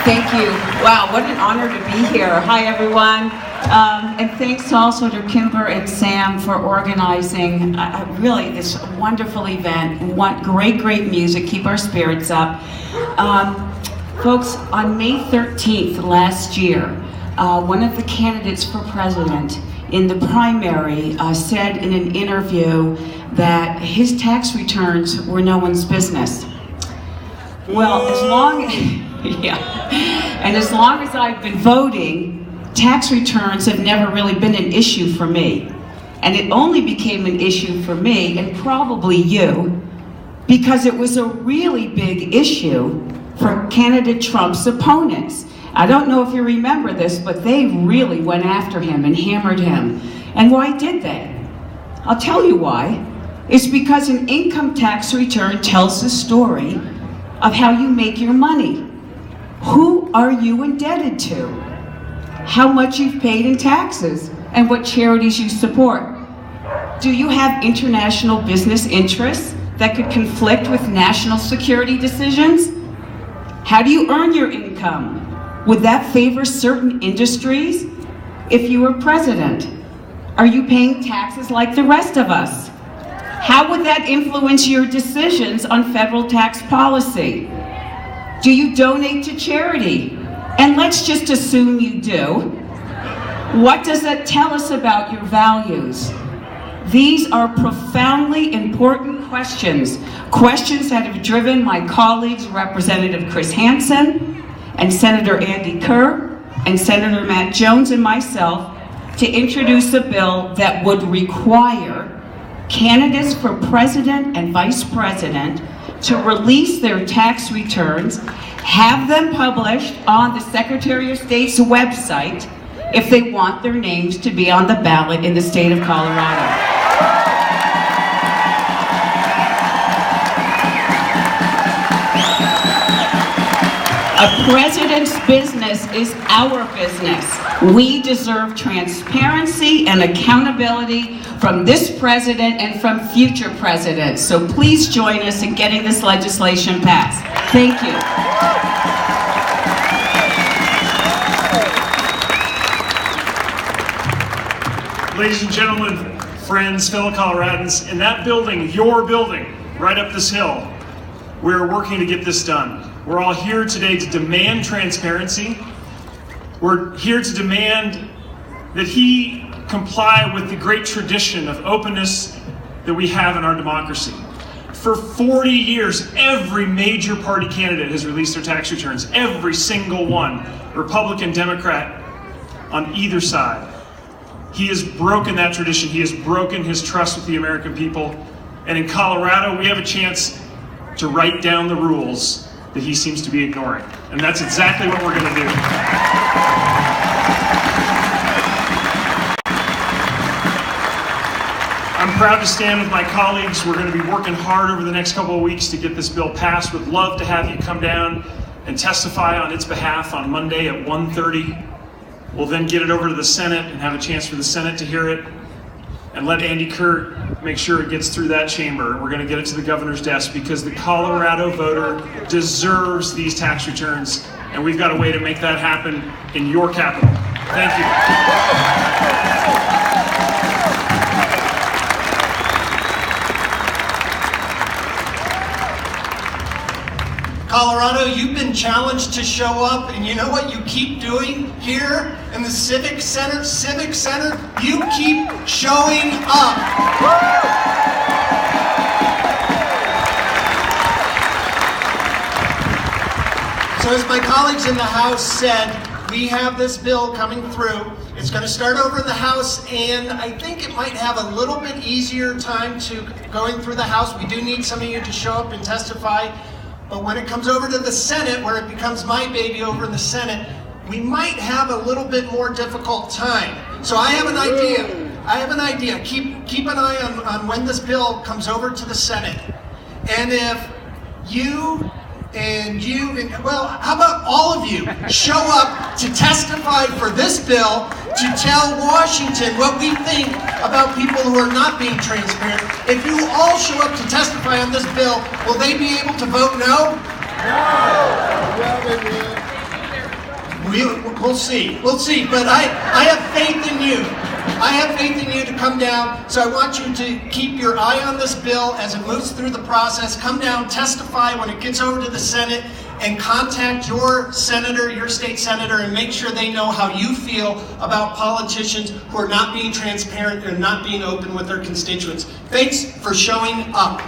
Thank you. Wow, what an honor to be here. Hi, everyone. And thanks also to Kimber and Sam for organizing really this wonderful event. We want great music. Keep our spirits up. Folks, on May 13th last year, one of the candidates for president in the primary said in an interview that his tax returns were no one's business. Well, as long as I've been voting, tax returns have never really been an issue for me. And it only became an issue for me, and probably you, because it was a really big issue for candidate Trump's opponents. I don't know if you remember this, but they really went after him and hammered him. And why did they? I'll tell you why. It's because an income tax return tells the story of how you make your money. Who are you indebted to? How much you've paid in taxes and what charities you support. Do you have international business interests that could conflict with national security decisions? How do you earn your income? Would that favor certain industries? If you were president, are you paying taxes like the rest of us? How would that influence your decisions on federal tax policy? Do you donate to charity? And let's just assume you do. What does that tell us about your values? These are profoundly important questions that have driven my colleagues, Representative Chris Hansen, and Senator Andy Kerr, and Senator Matt Jones and myself, to introduce a bill that would require candidates for president and vice president to release their tax returns, have them published on the Secretary of State's website if they want their names to be on the ballot in the state of Colorado. A president's business is our business. We deserve transparency and accountability from this president and from future presidents. So please join us in getting this legislation passed. Thank you. Ladies and gentlemen, friends, fellow Coloradans, in that building, your building, right up this hill, we're working to get this done. We're all here today to demand transparency. We're here to demand that he comply with the great tradition of openness that we have in our democracy. For 40 years, every major party candidate has released their tax returns, every single one, Republican, Democrat, on either side. He has broken that tradition. He has broken his trust with the American people. And in Colorado, we have a chance to write down the rules that he seems to be ignoring. And that's exactly what we're going to do. I'm proud to stand with my colleagues. We're going to be working hard over the next couple of weeks to get this bill passed. Would love to have you come down and testify on its behalf on Monday at 1:30. We'll then get it over to the Senate and have a chance for the Senate to hear it and let Andy Kerr make sure it gets through that chamber. We're going to get it to the governor's desk because the Colorado voter deserves these tax returns, and we've got a way to make that happen in your capital. Thank you. Colorado, you've been challenged to show up, and you know what you keep doing here in the Civic Center? Civic Center, you keep showing up. So as my colleagues in the House said, we have this bill coming through. It's going to start over in the House, and I think it might have a little bit easier time to going through the House. We do need some of you to show up and testify. But when it comes over to the Senate, where it becomes my baby over in the Senate, we might have a little bit more difficult time. So I have an idea. Keep an eye on when this bill comes over to the Senate. And if well, how about all of you show up to testify for this bill to tell Washington what we think about people who are not being transparent. If you all show up to testify on this bill, will they be able to vote no? No! We'll see. We'll see. But I have faith in you. I have faith in you to come down. So I want you to keep your eye on this bill as it moves through the process. Come down, testify when it gets over to the Senate, and contact your senator, your state senator, and make sure they know how you feel about politicians who are not being transparent and not being open with their constituents. Thanks for showing up.